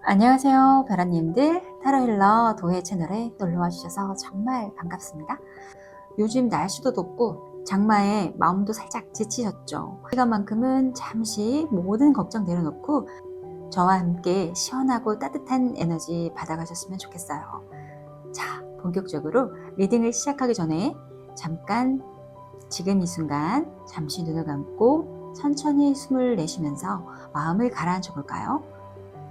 안녕하세요, 베라님들. 타로힐러 도혜 채널에 놀러와 주셔서 정말 반갑습니다. 요즘 날씨도 덥고 장마에 마음도 살짝 지치셨죠? 시간만큼은 잠시 모든 걱정 내려놓고 저와 함께 시원하고 따뜻한 에너지 받아가셨으면 좋겠어요. 자, 본격적으로 리딩을 시작하기 전에 잠깐 지금 이 순간 잠시 눈을 감고 천천히 숨을 내쉬면서 마음을 가라앉혀 볼까요?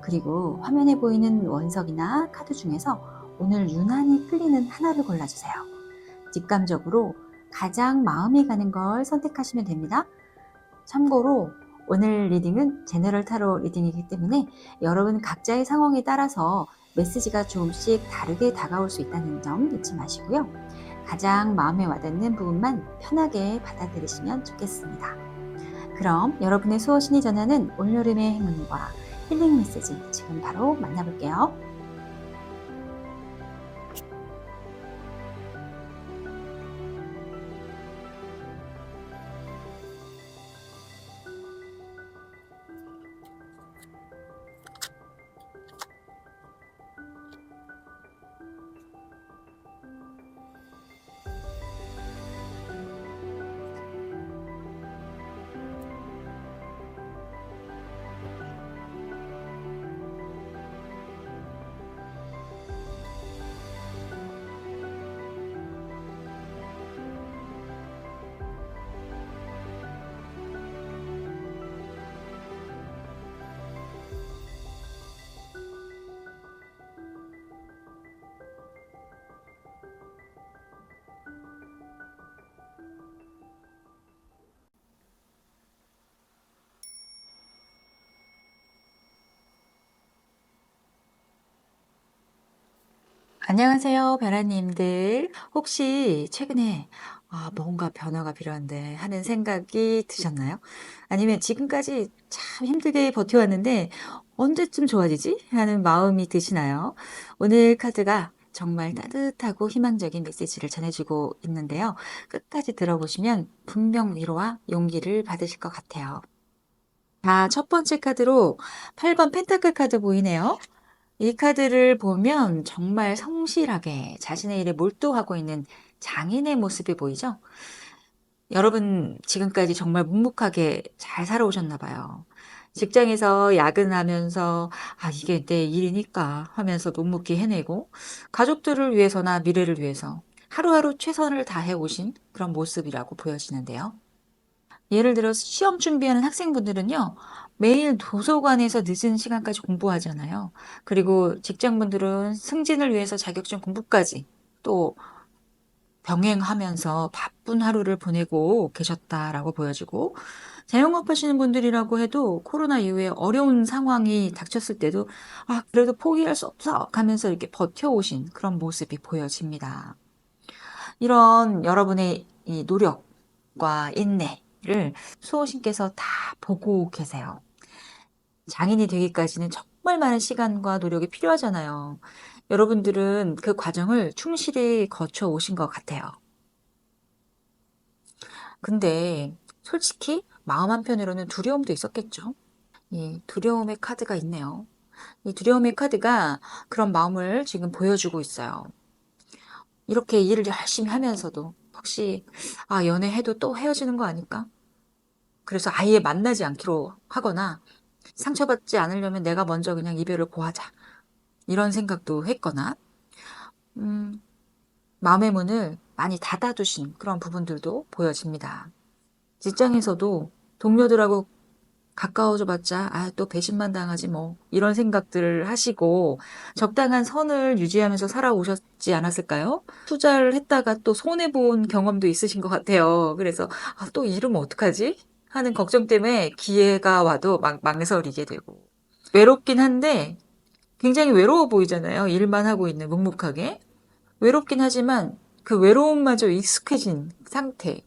그리고 화면에 보이는 원석이나 카드 중에서 오늘 유난히 끌리는 하나를 골라주세요. 직감적으로 가장 마음이 가는 걸 선택하시면 됩니다. 참고로 오늘 리딩은 제너럴 타로 리딩이기 때문에 여러분 각자의 상황에 따라서 메시지가 조금씩 다르게 다가올 수 있다는 점 잊지 마시고요. 가장 마음에 와닿는 부분만 편하게 받아들이시면 좋겠습니다. 그럼 여러분의 수호신이 전하는 올여름의 행운과 힐링 메시지 지금 바로 만나볼게요. 안녕하세요, 베라님들. 혹시 최근에 뭔가 변화가 필요한데 하는 생각이 드셨나요? 아니면 지금까지 참 힘들게 버텨왔는데 언제쯤 좋아지지? 하는 마음이 드시나요? 오늘 카드가 정말 따뜻하고 희망적인 메시지를 전해주고 있는데요. 끝까지 들어보시면 분명 위로와 용기를 받으실 것 같아요. 자, 첫 번째 카드로 8번 펜타클 카드 보이네요. 이 카드를 보면 정말 성실하게 자신의 일에 몰두하고 있는 장인의 모습이 보이죠? 여러분 지금까지 정말 묵묵하게 잘 살아오셨나 봐요. 직장에서 야근하면서 이게 내 일이니까 하면서 묵묵히 해내고 가족들을 위해서나 미래를 위해서 하루하루 최선을 다해 오신 그런 모습이라고 보여지는데요. 예를 들어서 시험 준비하는 학생분들은요, 매일 도서관에서 늦은 시간까지 공부하잖아요. 그리고 직장분들은 승진을 위해서 자격증 공부까지 또 병행하면서 바쁜 하루를 보내고 계셨다라고 보여지고, 자영업 하시는 분들이라고 해도 코로나 이후에 어려운 상황이 닥쳤을 때도 그래도 포기할 수 없어 하면서 이렇게 버텨오신 그런 모습이 보여집니다. 이런 여러분의 이 노력과 인내를 수호신께서 다 보고 계세요. 장인이 되기까지는 정말 많은 시간과 노력이 필요하잖아요. 여러분들은 그 과정을 충실히 거쳐 오신 것 같아요. 근데 솔직히 마음 한편으로는 두려움도 있었겠죠. 이 두려움의 카드가 있네요. 이 두려움의 카드가 그런 마음을 지금 보여주고 있어요. 이렇게 일을 열심히 하면서도 혹시 연애해도 또 헤어지는 거 아닐까? 그래서 아예 만나지 않기로 하거나 상처받지 않으려면 내가 먼저 그냥 이별을 고하자. 이런 생각도 했거나 음, 마음의 문을 많이 닫아두신 그런 부분들도 보여집니다. 직장에서도 동료들하고 가까워져 봤자 또 배신만 당하지 뭐 이런 생각들을 하시고 적당한 선을 유지하면서 살아오셨지 않았을까요? 투자를 했다가 또 손해본 경험도 있으신 것 같아요. 그래서 또 이러면 어떡하지? 하는 걱정 때문에 기회가 와도 막 망설이게 되고 외롭긴 한데 굉장히 외로워 보이잖아요. 일만 하고 있는 묵묵하게. 외롭긴 하지만 그 외로움마저 익숙해진 상태.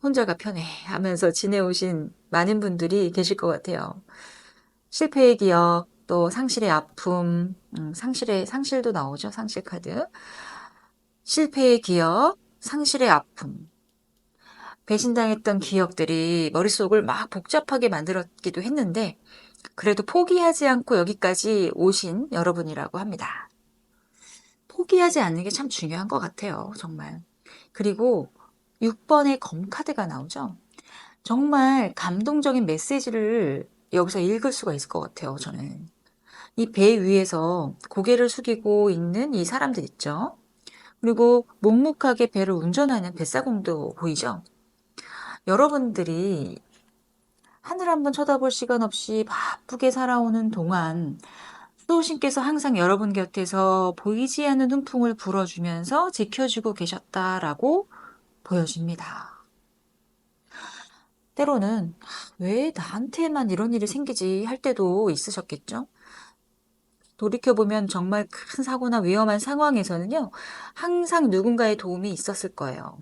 혼자가 편해 하면서 지내오신 많은 분들이 계실 것 같아요. 실패의 기억, 또 상실의 아픔, 상실도 나오죠. 상실 카드. 실패의 기억, 상실의 아픔. 배신당했던 기억들이 머릿속을 막 복잡하게 만들었기도 했는데 그래도 포기하지 않고 여기까지 오신 여러분이라고 합니다. 포기하지 않는 게 참 중요한 것 같아요. 정말. 그리고 6번의 검 카드가 나오죠. 정말 감동적인 메시지를 여기서 읽을 수가 있을 것 같아요. 저는. 이 배 위에서 고개를 숙이고 있는 이 사람들 있죠. 그리고 묵묵하게 배를 운전하는 뱃사공도 보이죠. 여러분들이 하늘 한번 쳐다볼 시간 없이 바쁘게 살아오는 동안 수호신께서 항상 여러분 곁에서 보이지 않는 훈풍을 불어주면서 지켜주고 계셨다라고 보여집니다. 때로는 왜 나한테만 이런 일이 생기지 할 때도 있으셨겠죠? 돌이켜보면 정말 큰 사고나 위험한 상황에서는요, 항상 누군가의 도움이 있었을 거예요.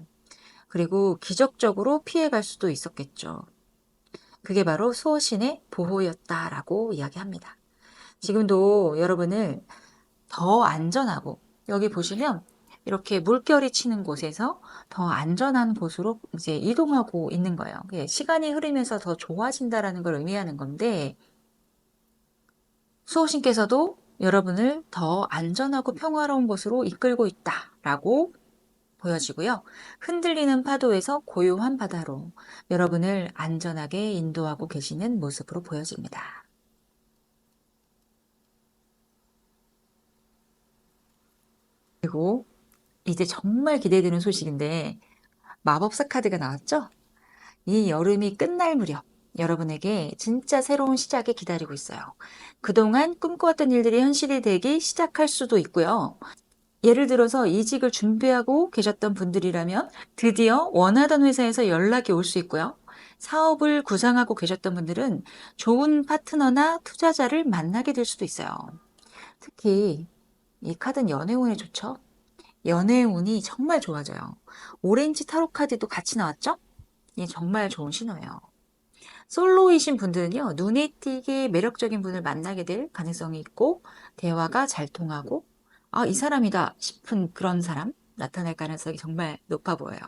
그리고 기적적으로 피해갈 수도 있었겠죠. 그게 바로 수호신의 보호였다라고 이야기합니다. 지금도 여러분을 더 안전하고, 여기 보시면 이렇게 물결이 치는 곳에서 더 안전한 곳으로 이제 이동하고 있는 거예요. 시간이 흐르면서 더 좋아진다라는 걸 의미하는 건데, 수호신께서도 여러분을 더 안전하고 평화로운 곳으로 이끌고 있다라고 보여지고요. 흔들리는 파도에서 고요한 바다로 여러분을 안전하게 인도하고 계시는 모습으로 보여집니다. 그리고 이제 정말 기대되는 소식인데 마법사 카드가 나왔죠? 이 여름이 끝날 무렵 여러분에게 진짜 새로운 시작이 기다리고 있어요. 그동안 꿈꿔왔던 일들이 현실이 되기 시작할 수도 있고요. 예를 들어서 이직을 준비하고 계셨던 분들이라면 드디어 원하던 회사에서 연락이 올 수 있고요. 사업을 구상하고 계셨던 분들은 좋은 파트너나 투자자를 만나게 될 수도 있어요. 특히 이 카드는 연애운에 좋죠? 연애운이 정말 좋아져요. 오렌지 타로 카드도 같이 나왔죠? 이게 정말 좋은 신호예요. 솔로이신 분들은요, 눈에 띄게 매력적인 분을 만나게 될 가능성이 있고, 대화가 잘 통하고, 아, 이 사람이다 싶은 그런 사람 나타날 가능성이 정말 높아 보여요.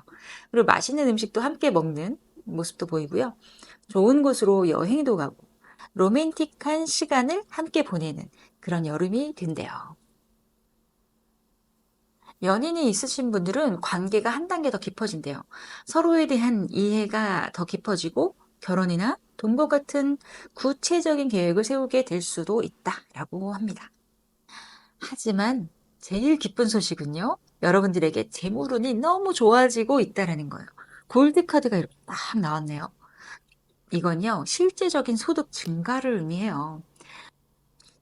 그리고 맛있는 음식도 함께 먹는 모습도 보이고요. 좋은 곳으로 여행도 가고, 로맨틱한 시간을 함께 보내는 그런 여름이 된대요. 연인이 있으신 분들은 관계가 한 단계 더 깊어진대요. 서로에 대한 이해가 더 깊어지고 결혼이나 동거 같은 구체적인 계획을 세우게 될 수도 있다라고 합니다. 하지만 제일 기쁜 소식은요. 여러분들에게 재물운이 너무 좋아지고 있다라는 거예요. 골드 카드가 이렇게 딱 나왔네요. 이건요. 실제적인 소득 증가를 의미해요.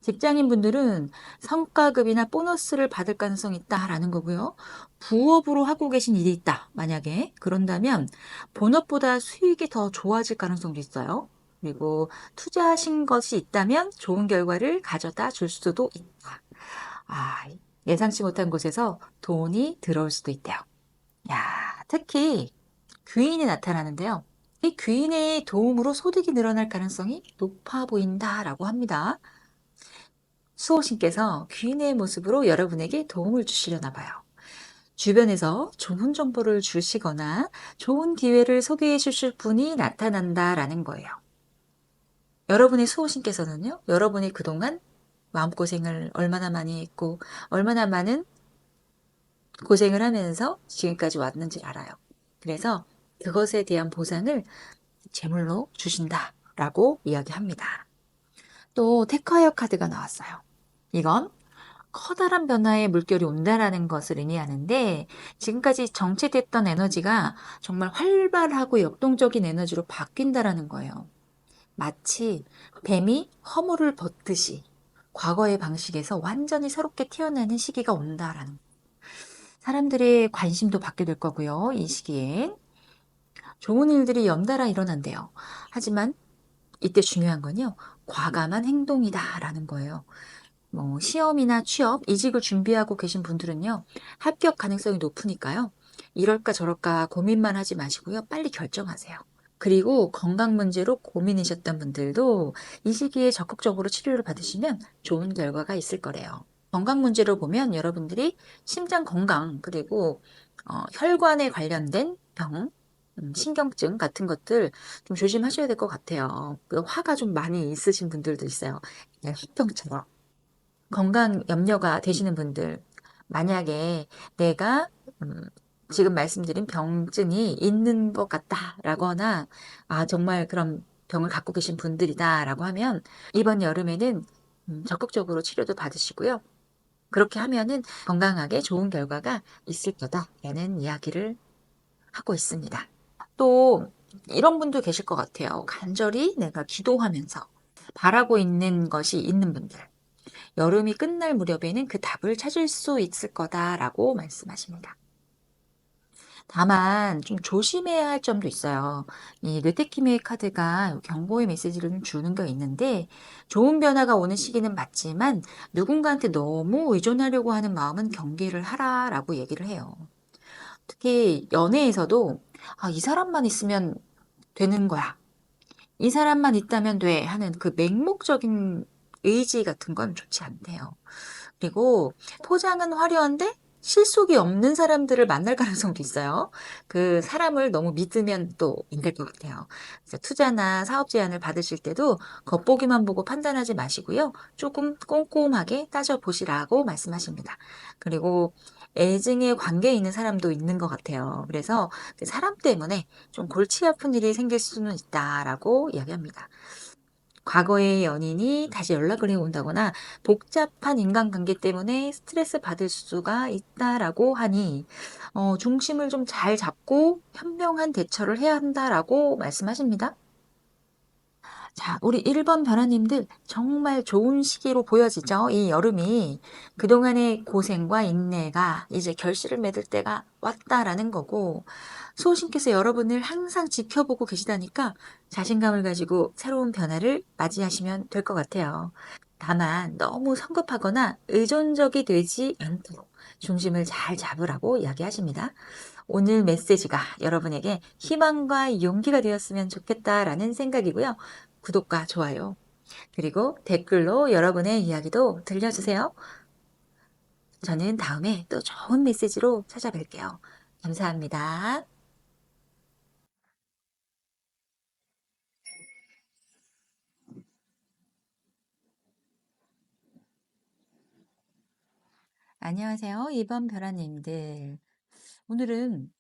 직장인분들은 성과급이나 보너스를 받을 가능성이 있다라는 거고요. 부업으로 하고 계신 일이 있다. 만약에 그런다면 본업보다 수익이 더 좋아질 가능성도 있어요. 그리고 투자하신 것이 있다면 좋은 결과를 가져다 줄 수도 있다. 아, 예상치 못한 곳에서 돈이 들어올 수도 있대요. 야, 특히 귀인이 나타나는데요. 이 귀인의 도움으로 소득이 늘어날 가능성이 높아 보인다라고 합니다. 수호신께서 귀인의 모습으로 여러분에게 도움을 주시려나 봐요. 주변에서 좋은 정보를 주시거나 좋은 기회를 소개해 주실 분이 나타난다라는 거예요. 여러분의 수호신께서는요, 여러분이 그동안 마음고생을 얼마나 많이 했고, 얼마나 많은 고생을 하면서 지금까지 왔는지 알아요. 그래서 그것에 대한 보상을 제물로 주신다라고 이야기합니다. 또 테커이어 카드가 나왔어요. 이건 커다란 변화의 물결이 온다라는 것을 의미하는데 지금까지 정체됐던 에너지가 정말 활발하고 역동적인 에너지로 바뀐다라는 거예요. 마치 뱀이 허물을 벗듯이 과거의 방식에서 완전히 새롭게 태어나는 시기가 온다라는 거예요. 사람들의 관심도 받게 될 거고요. 이 시기에 좋은 일들이 연달아 일어난대요. 하지만 이때 중요한 건요. 과감한 행동이다라는 거예요. 뭐 시험이나 취업, 이직을 준비하고 계신 분들은요. 합격 가능성이 높으니까요. 이럴까 저럴까 고민만 하지 마시고요. 빨리 결정하세요. 그리고 건강 문제로 고민이셨던 분들도 이 시기에 적극적으로 치료를 받으시면 좋은 결과가 있을 거래요. 건강 문제로 보면 여러분들이 심장 건강 그리고 혈관에 관련된 병, 신경증 같은 것들 좀 조심하셔야 될 것 같아요. 그 화가 좀 많이 있으신 분들도 있어요. 그냥 화병처럼. 건강 염려가 되시는 분들, 만약에 내가 음 지금 말씀드린 병증이 있는 것 같다라거나 '아 정말 그런 병을 갖고 계신 분들이다.'라고 하면 이번 여름에는 적극적으로 치료도 받으시고요. 그렇게 하면은 건강하게 좋은 결과가 있을 거다라는 이야기를 하고 있습니다. 또 이런 분도 계실 것 같아요. 간절히 내가 기도하면서 바라고 있는 것이 있는 분들. 여름이 끝날 무렵에는 그 답을 찾을 수 있을 거다라고 말씀하십니다. 다만 좀 조심해야 할 점도 있어요. 이 뇌테키미의 카드가 경고의 메시지를 좀 주는 게 있는데 좋은 변화가 오는 시기는 맞지만 누군가한테 너무 의존하려고 하는 마음은 경계를 하라라고 얘기를 해요. 특히 연애에서도 이 사람만 있으면 되는 거야. 이 사람만 있다면 돼 하는 그 맹목적인 의지 같은 건 좋지 않대요. 그리고 포장은 화려한데 실속이 없는 사람들을 만날 가능성도 있어요. 그 사람을 너무 믿으면 또 안 될 것 같아요. 그래서 투자나 사업 제안을 받으실 때도 겉보기만 보고 판단하지 마시고요. 조금 꼼꼼하게 따져보시라고 말씀하십니다. 그리고 애증의 관계에 있는 사람도 있는 것 같아요. 그래서 그 사람 때문에 좀 골치 아픈 일이 생길 수는 있다라고 이야기합니다. 과거의 연인이 다시 연락을 해 온다거나 복잡한 인간관계 때문에 스트레스 받을 수가 있다라고 하니 중심을 좀 잘 잡고 현명한 대처를 해야 한다라고 말씀하십니다. 자, 우리 1번 변호님들 정말 좋은 시기로 보여지죠. 이 여름이 그동안의 고생과 인내가 이제 결실을 맺을 때가 왔다라는 거고 수호신께서 여러분을 항상 지켜보고 계시다니까 자신감을 가지고 새로운 변화를 맞이하시면 될 것 같아요. 다만 너무 성급하거나 의존적이 되지 않도록 중심을 잘 잡으라고 이야기하십니다. 오늘 메시지가 여러분에게 희망과 용기가 되었으면 좋겠다라는 생각이고요. 구독과 좋아요, 그리고 댓글로 여러분의 이야기도 들려주세요. 저는 다음에 또 좋은 메시지로 찾아뵐게요. 감사합니다. 안녕하세요. 2번 별아님들. 오늘은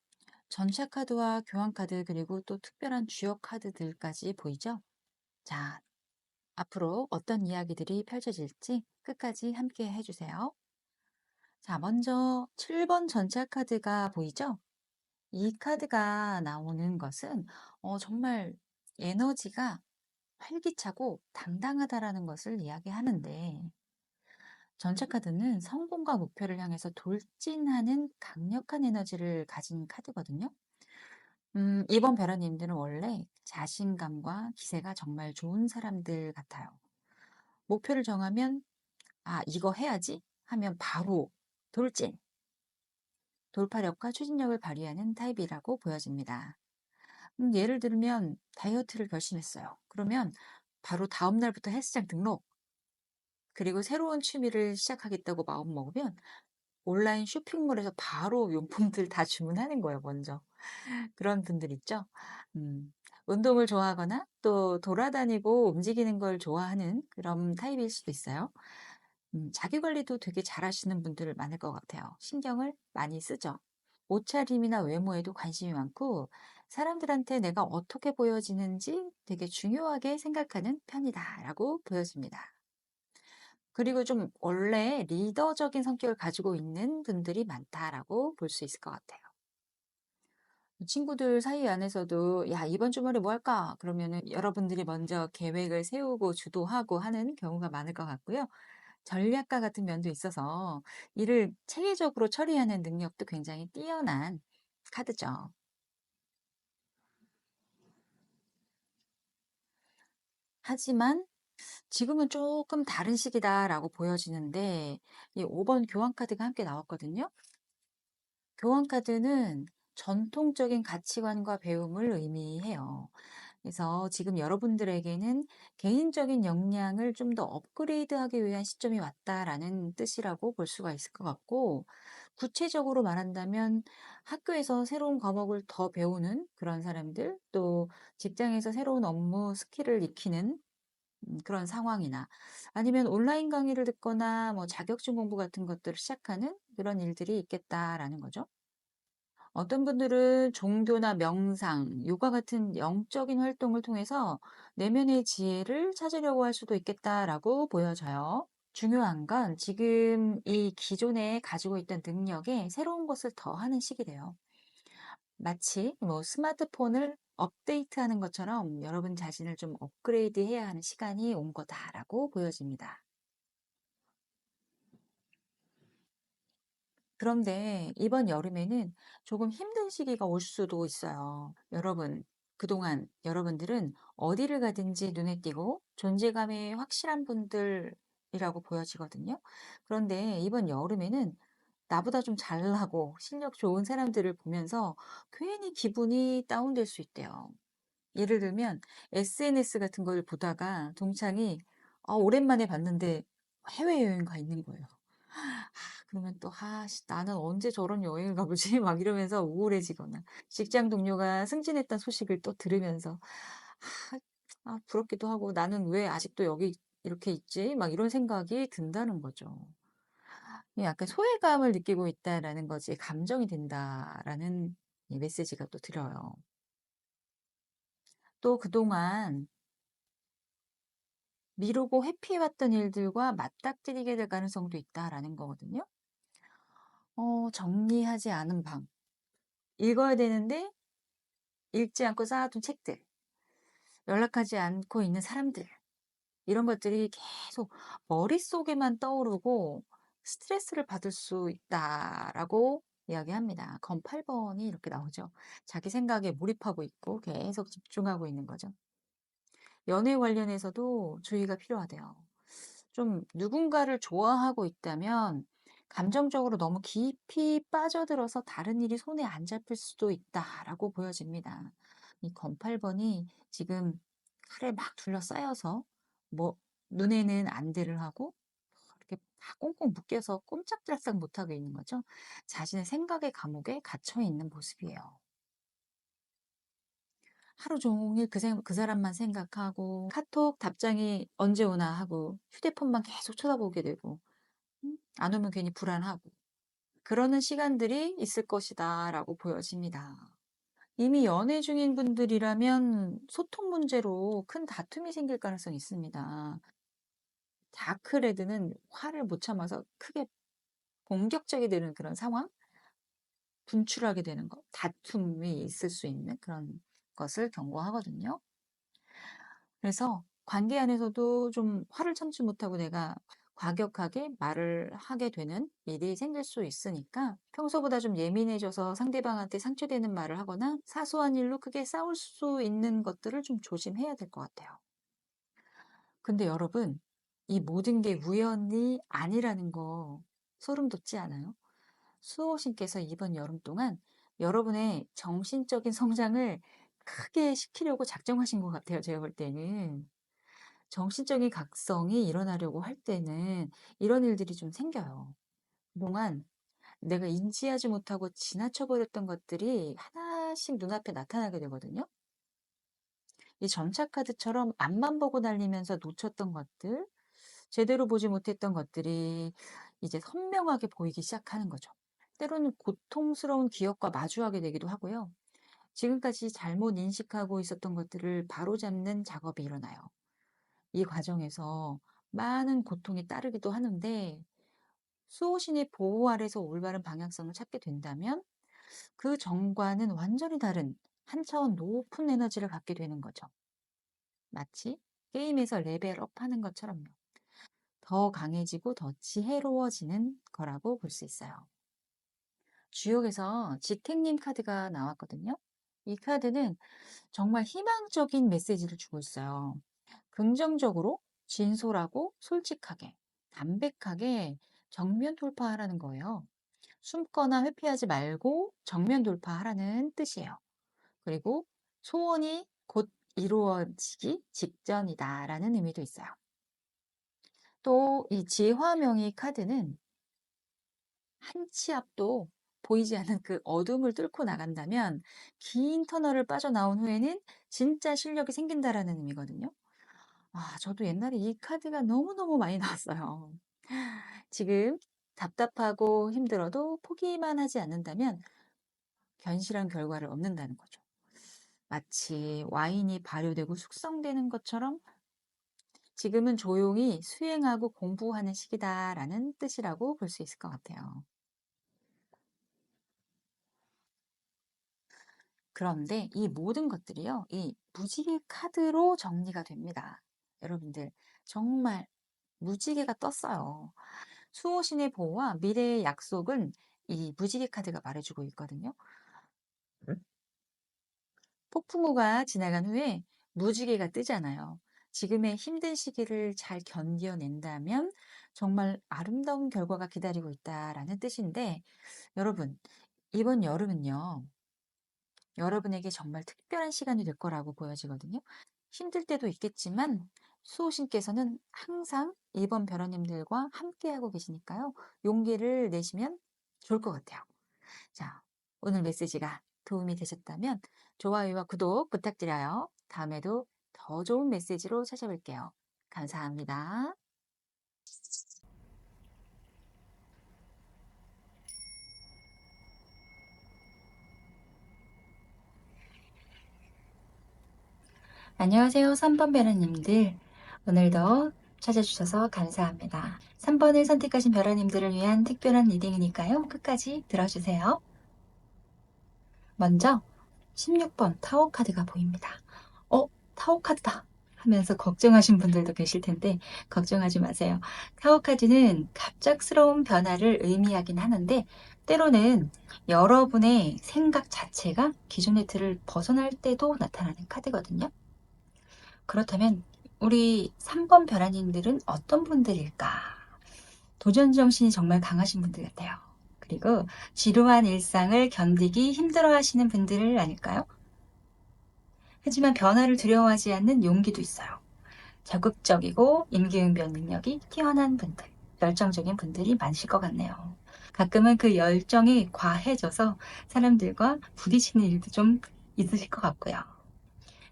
전차 카드와 교환 카드 그리고 또 특별한 주요 카드들까지 보이죠? 자, 앞으로 어떤 이야기들이 펼쳐질지 끝까지 함께 해주세요. 자, 먼저 7번 전차 카드가 보이죠? 이 카드가 나오는 것은 정말 에너지가 활기차고 당당하다라는 것을 이야기하는데 전차 카드는 성공과 목표를 향해서 돌진하는 강력한 에너지를 가진 카드거든요. 이번 배러님들은 원래 자신감과 기세가 정말 좋은 사람들 같아요. 목표를 정하면 이거 해야지 하면 바로 돌진, 돌파력과 추진력을 발휘하는 타입이라고 보여집니다. 예를 들면 다이어트를 결심했어요. 그러면 바로 다음 날부터 헬스장 등록, 그리고 새로운 취미를 시작하겠다고 마음 먹으면 온라인 쇼핑몰에서 바로 용품들 다 주문하는 거예요, 먼저. 그런 분들 있죠? 음, 운동을 좋아하거나 또 돌아다니고 움직이는 걸 좋아하는 그런 타입일 수도 있어요. 자기 관리도 되게 잘하시는 분들 많을 것 같아요. 신경을 많이 쓰죠. 옷차림이나 외모에도 관심이 많고 사람들한테 내가 어떻게 보여지는지 되게 중요하게 생각하는 편이다라고 보여집니다. 그리고 좀 원래 리더적인 성격을 가지고 있는 분들이 많다라고 볼 수 있을 것 같아요. 친구들 사이 안에서도 야, 이번 주말에 뭐 할까? 그러면은 여러분들이 먼저 계획을 세우고 주도하고 하는 경우가 많을 것 같고요. 전략가 같은 면도 있어서 일을 체계적으로 처리하는 능력도 굉장히 뛰어난 카드죠. 하지만 지금은 조금 다른 시기다라고 보여지는데 이 5번 교환 카드가 함께 나왔거든요. 교환 카드는 전통적인 가치관과 배움을 의미해요. 그래서 지금 여러분들에게는 개인적인 역량을 좀 더 업그레이드하기 위한 시점이 왔다라는 뜻이라고 볼 수가 있을 것 같고 구체적으로 말한다면 학교에서 새로운 과목을 더 배우는 그런 사람들, 또 직장에서 새로운 업무 스킬을 익히는 그런 상황이나 아니면 온라인 강의를 듣거나 뭐 자격증 공부 같은 것들을 시작하는 그런 일들이 있겠다라는 거죠. 어떤 분들은 종교나 명상, 요가 같은 영적인 활동을 통해서 내면의 지혜를 찾으려고 할 수도 있겠다라고 보여져요. 중요한 건 지금 이 기존에 가지고 있던 능력에 새로운 것을 더하는 시기래요. 마치 뭐 스마트폰을 업데이트하는 것처럼 여러분 자신을 좀 업그레이드해야 하는 시간이 온 거다라고 보여집니다. 그런데 이번 여름에는 조금 힘든 시기가 올 수도 있어요. 여러분, 그동안 여러분들은 어디를 가든지 눈에 띄고 존재감이 확실한 분들이라고 보여지거든요. 그런데 이번 여름에는 나보다 좀 잘나고 실력 좋은 사람들을 보면서 괜히 기분이 다운될 수 있대요. 예를 들면 SNS 같은 걸 보다가 동창이 오랜만에 봤는데 해외여행 가 있는 거예요. 그러면 또 '아 씨 나는 언제 저런 여행을 가 보지?' 막 이러면서 우울해지거나 직장 동료가 승진했다는 소식을 또 들으면서 아 부럽기도 하고 '나는 왜 아직도 여기 이렇게 있지?' 막 이런 생각이 든다는 거죠. 이 약간 '소외감을 느끼고 있다.'라는 거지 '감정이 든다.'라는 이 메시지가 또 들어요. 또 그동안 미루고 회피해 왔던 일들과 맞닥뜨리게 될 가능성도 있다라는 거거든요. 정리하지 않은 방, 읽어야 되는데 읽지 않고 쌓아둔 책들, 연락하지 않고 있는 사람들, 이런 것들이 계속 머릿속에만 떠오르고 스트레스를 받을 수 있다라고 이야기합니다. 검 8번이 이렇게 나오죠. 자기 생각에 몰입하고 있고 계속 집중하고 있는 거죠. 연애 관련해서도 주의가 필요하대요. 좀 누군가를 좋아하고 있다면 감정적으로 너무 깊이 빠져들어서 다른 일이 손에 안 잡힐 수도 있다라고 보여집니다. 이 검 8번이 지금 칼에 막 둘러싸여서 뭐 눈에는 안대를 하고 이렇게 다 꽁꽁 묶여서 꼼짝달싹 못하고 있는 거죠. 자신의 생각의 감옥에 갇혀 있는 모습이에요. 하루 종일 그 사람만 생각하고 카톡 답장이 언제 오나 하고 휴대폰만 계속 쳐다보게 되고 안 오면 괜히 불안하고 그러는 시간들이 있을 것이다라고 보여집니다. 이미 연애 중인 분들이라면 소통 문제로 큰 다툼이 생길 가능성이 있습니다. 다크레드는 화를 못 참아서 크게 공격적이 되는 그런 상황, 분출하게 되는 것, 다툼이 있을 수 있는 그런 것을 경고하거든요. 그래서 관계 안에서도 좀 화를 참지 못하고 내가 과격하게 말을 하게 되는 일이 생길 수 있으니까 평소보다 좀 예민해져서 상대방한테 상처되는 말을 하거나 사소한 일로 크게 싸울 수 있는 것들을 좀 조심해야 될 것 같아요. 근데 여러분, 이 모든 게 우연이 아니라는 거 소름 돋지 않아요? 수호신께서 이번 여름 동안 여러분의 정신적인 성장을 크게 시키려고 작정하신 것 같아요, 제가 볼 때는. 정신적인 각성이 일어나려고 할 때는 이런 일들이 좀 생겨요. 그동안 내가 인지하지 못하고 지나쳐 버렸던 것들이 하나씩 눈앞에 나타나게 되거든요. 이 전차카드처럼 앞만 보고 달리면서 놓쳤던 것들, 제대로 보지 못했던 것들이 이제 선명하게 보이기 시작하는 거죠. 때로는 고통스러운 기억과 마주하게 되기도 하고요. 지금까지 잘못 인식하고 있었던 것들을 바로잡는 작업이 일어나요. 이 과정에서 많은 고통이 따르기도 하는데 수호신의 보호 아래서 올바른 방향성을 찾게 된다면 그 전과는 완전히 다른 한 차원 높은 에너지를 갖게 되는 거죠. 마치 게임에서 레벨업 하는 것처럼요. 더 강해지고 더 지혜로워지는 거라고 볼 수 있어요. 주역에서 지택님 카드가 나왔거든요. 이 카드는 정말 희망적인 메시지를 주고 있어요. 긍정적으로 진솔하고 솔직하게 담백하게 정면 돌파하라는 거예요. 숨거나 회피하지 말고 정면 돌파하라는 뜻이에요. 그리고 소원이 곧 이루어지기 직전이다라는 의미도 있어요. 또 이 지화명의 카드는 한 치 앞도 보이지 않는 그 어둠을 뚫고 나간다면 긴 터널을 빠져나온 후에는 진짜 실력이 생긴다라는 의미거든요. 아, 저도 옛날에 이 카드가 너무너무 많이 나왔어요. 지금 답답하고 힘들어도 포기만 하지 않는다면 견실한 결과를 얻는다는 거죠. 마치 와인이 발효되고 숙성되는 것처럼 지금은 조용히 수행하고 공부하는 시기다라는 뜻이라고 볼 수 있을 것 같아요. 그런데 이 모든 것들이요, 이 무지개 카드로 정리가 됩니다. 여러분들, 정말 무지개가 떴어요. 수호신의 보호와 미래의 약속은 이 무지개 카드가 말해주고 있거든요. 폭풍우가 지나간 후에 무지개가 뜨잖아요. 지금의 힘든 시기를 잘 견뎌낸다면 정말 아름다운 결과가 기다리고 있다라는 뜻인데, 여러분, 이번 여름은요, 여러분에게 정말 특별한 시간이 될 거라고 보여지거든요. 힘들 때도 있겠지만 수호신께서는 항상 이번 벼라님들과 함께하고 계시니까요. 용기를 내시면 좋을 것 같아요. 자, 오늘 메시지가 도움이 되셨다면 좋아요와 구독 부탁드려요. 다음에도 더 좋은 메시지로 찾아뵐게요. 감사합니다. 안녕하세요. 3번 벼라님들. 오늘도 찾아주셔서 감사합니다. 3번을 선택하신 벼라님들을 위한 특별한 리딩이니까요. 끝까지 들어주세요. 먼저 16번 타워 카드가 보입니다. 타워 카드다 하면서 걱정하신 분들도 계실 텐데 걱정하지 마세요. 타워 카드는 갑작스러운 변화를 의미하긴 하는데 때로는 여러분의 생각 자체가 기존의 틀을 벗어날 때도 나타나는 카드거든요. 그렇다면 우리 3번 벼라님들은 어떤 분들일까? 도전 정신이 정말 강하신 분들 같아요. 그리고 지루한 일상을 견디기 힘들어 하시는 분들 아닐까요? 하지만 변화를 두려워하지 않는 용기도 있어요. 적극적이고 임기응변 능력이 뛰어난 분들, 열정적인 분들이 많으실 것 같네요. 가끔은 그 열정이 과해져서 사람들과 부딪히는 일도 좀 있으실 것 같고요.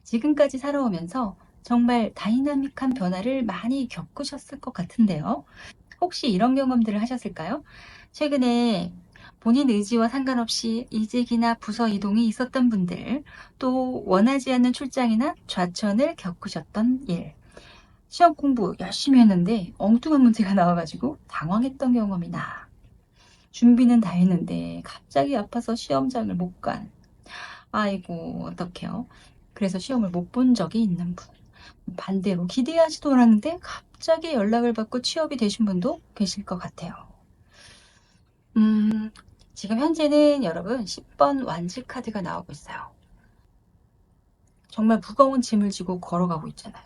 지금까지 살아오면서 정말 다이나믹한 변화를 많이 겪으셨을 것 같은데요. 혹시 이런 경험들을 하셨을까요? 최근에 본인 의지와 상관없이 이직이나 부서 이동이 있었던 분들, 또 원하지 않는 출장이나 좌천을 겪으셨던 일, 시험 공부 열심히 했는데 엉뚱한 문제가 나와가지고 당황했던 경험이나, 준비는 다 했는데 갑자기 아파서 시험장을 못 간, 아이고, 어떡해요. 그래서 시험을 못 본 적이 있는 분, 반대로 기대하지도 않았는데 갑자기 연락을 받고 취업이 되신 분도 계실 것 같아요. 음, 지금 현재는 여러분 10번 완지 카드가 나오고 있어요. 정말 무거운 짐을 지고 걸어가고 있잖아요.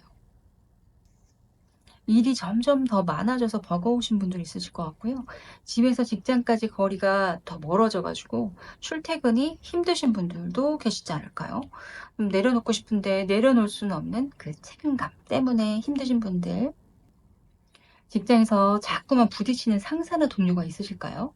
일이 점점 더 많아져서 버거우신 분들 있으실 것 같고요. 집에서 직장까지 거리가 더 멀어져가지고 출퇴근이 힘드신 분들도 계시지 않을까요? 내려놓고 싶은데 내려놓을 수는 없는 그 책임감 때문에 힘드신 분들, 직장에서 자꾸만 부딪히는 상사나 동료가 있으실까요?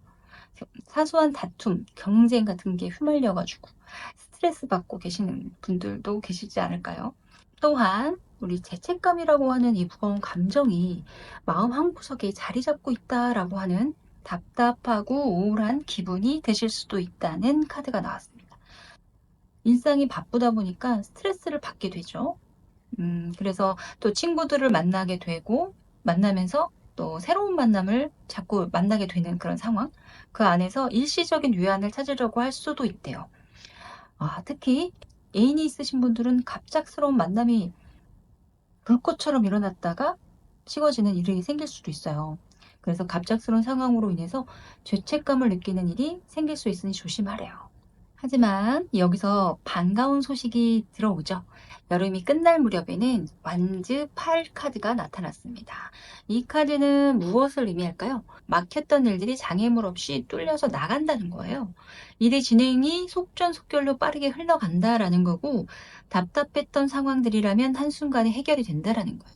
사소한 다툼, 경쟁 같은 게 휘말려가지고 스트레스 받고 계시는 분들도 계시지 않을까요? 또한 우리 죄책감이라고 하는 이 무거운 감정이 마음 한구석에 자리 잡고 있다라고 하는 답답하고 우울한 기분이 드실 수도 있다는 카드가 나왔습니다. 일상이 바쁘다 보니까 스트레스를 받게 되죠. 그래서 또 친구들을 만나게 되고 만나면서 또 새로운 만남을 자꾸 만나게 되는 그런 상황. 그 안에서 일시적인 위안을 찾으려고 할 수도 있대요. 특히 애인이 있으신 분들은 갑작스러운 만남이 불꽃처럼 일어났다가 식어지는 일이 생길 수도 있어요. 그래서 갑작스러운 상황으로 인해서 죄책감을 느끼는 일이 생길 수 있으니 조심하래요. 하지만 여기서 반가운 소식이 들어오죠. 여름이 끝날 무렵에는 완즈 8 카드가 나타났습니다. 이 카드는 무엇을 의미할까요? 막혔던 일들이 장애물 없이 뚫려서 나간다는 거예요. 일의 진행이 속전속결로 빠르게 흘러간다라는 거고, 답답했던 상황들이라면 한순간에 해결이 된다라는 거예요.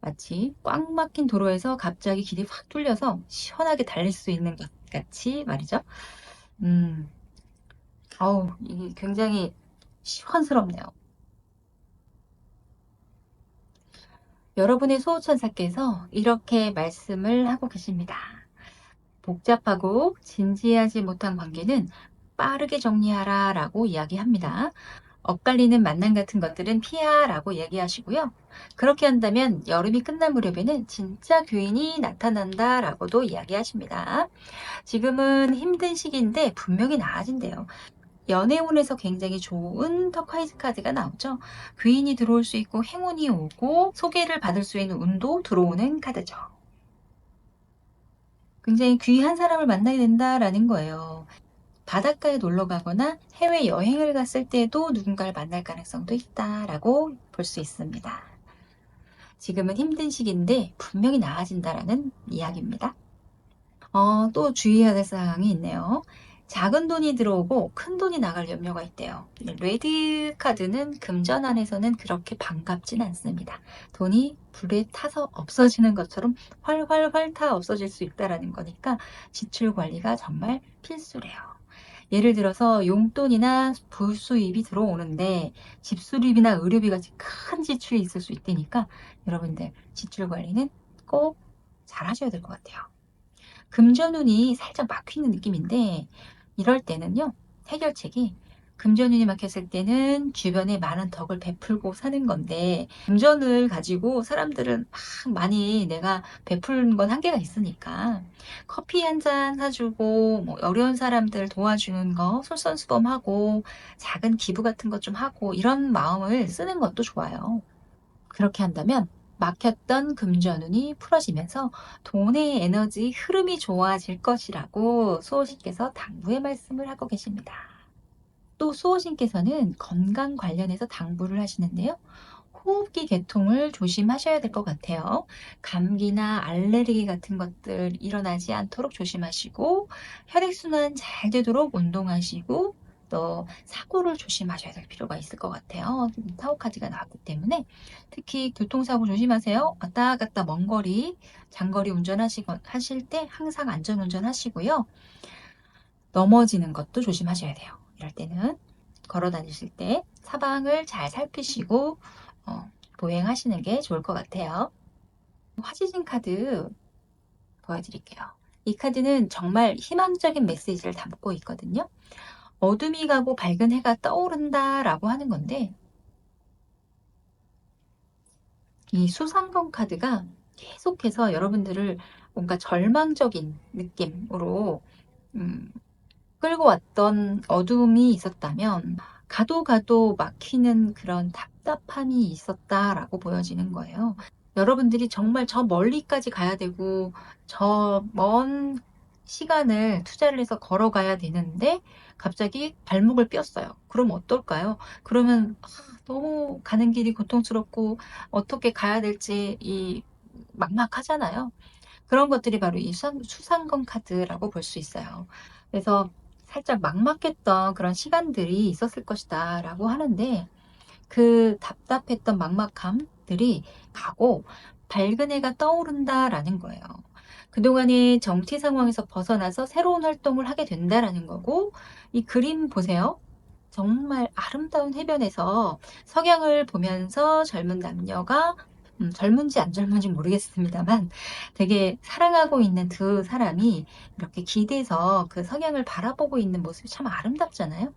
마치 꽉 막힌 도로에서 갑자기 길이 확 뚫려서 시원하게 달릴 수 있는 것 같이 말이죠. 음, 어우, 이게 굉장히 시원스럽네요. 여러분의 수호천사께서 이렇게 말씀을 하고 계십니다. 복잡하고 진지하지 못한 관계는 빠르게 정리하라 라고 이야기합니다. 엇갈리는 만남 같은 것들은 피하라고 이야기하시고요. 그렇게 한다면 여름이 끝날 무렵에는 진짜 교인이 나타난다라고도 이야기하십니다. 지금은 힘든 시기인데 분명히 나아진대요. 연애운에서 굉장히 좋은 터콰이즈 카드가 나오죠. 귀인이 들어올 수 있고 행운이 오고 소개를 받을 수 있는 운도 들어오는 카드죠. 굉장히 귀한 사람을 만나게 된다라는 거예요. 바닷가에 놀러 가거나 해외 여행을 갔을 때도 누군가를 만날 가능성도 있다라고 볼 수 있습니다. 지금은 힘든 시기인데 분명히 나아진다라는 이야기입니다. 또 주의해야 될 사항이 있네요. 작은 돈이 들어오고 큰 돈이 나갈 염려가 있대요. 레드 카드는 금전 안에서는 그렇게 반갑진 않습니다. 돈이 불에 타서 없어지는 것처럼 활활활 타 없어질 수 있다는 거니까 지출 관리가 정말 필수래요. 예를 들어서 용돈이나 부수입이 들어오는데 집수리비나 의료비 같이 큰 지출이 있을 수 있다니까 여러분들 지출 관리는 꼭 잘 하셔야 될 것 같아요. 금전운이 살짝 막히는 느낌인데 이럴 때는요. 해결책이 금전운이 막혔을 때는 주변에 많은 덕을 베풀고 사는 건데 금전을 가지고 사람들은 막 많이 내가 베푸는 건 한계가 있으니까 커피 한 잔 사주고 뭐 어려운 사람들 도와주는 거 솔선수범하고 작은 기부 같은 것 좀 하고 이런 마음을 쓰는 것도 좋아요. 그렇게 한다면 막혔던 금전운이 풀어지면서 돈의 에너지 흐름이 좋아질 것이라고 수호신께서 당부의 말씀을 하고 계십니다. 또 수호신께서는 건강 관련해서 당부를 하시는데요. 호흡기 개통을 조심하셔야 될 것 같아요. 감기나 알레르기 같은 것들 일어나지 않도록 조심하시고 혈액순환 잘 되도록 운동하시고 또 사고를 조심하셔야 될 필요가 있을 것 같아요. 타워 카드가 나왔기 때문에 특히 교통사고 조심하세요. 왔다 갔다 먼 거리, 장거리 하실 때 항상 안전운전 하시고요. 넘어지는 것도 조심하셔야 돼요. 이럴 때는 걸어 다니실 때 사방을 잘 살피시고 보행하시는 게 좋을 것 같아요. 화지진 카드 보여드릴게요. 이 카드는 정말 희망적인 메시지를 담고 있거든요. 어둠이 가고 밝은 해가 떠오른다 라고 하는 건데 이 수상검 카드가 계속해서 여러분들을 뭔가 절망적인 느낌으로 끌고 왔던 어둠이 있었다면 가도 가도 막히는 그런 답답함이 있었다라고 보여지는 거예요. 여러분들이 정말 저 멀리까지 가야 되고 저 먼 시간을 투자를 해서 걸어가야 되는데 갑자기 발목을 삐었어요. 그럼 어떨까요? 그러면 너무 가는 길이 고통스럽고 어떻게 가야 될지 막막하잖아요. 그런 것들이 바로 이 수상검 카드라고 볼 수 있어요. 그래서 살짝 막막했던 그런 시간들이 있었을 것이다 라고 하는데 그 답답했던 막막함들이 가고 밝은 해가 떠오른다라는 거예요. 그동안의 정치 상황에서 벗어나서 새로운 활동을 하게 된다라는 거고 이 그림 보세요. 정말 아름다운 해변에서 석양을 보면서 젊은 남녀가 젊은지 안 젊은지 모르겠습니다만 되게 사랑하고 있는 두 사람이 이렇게 기대서 그 석양을 바라보고 있는 모습이 참 아름답잖아요.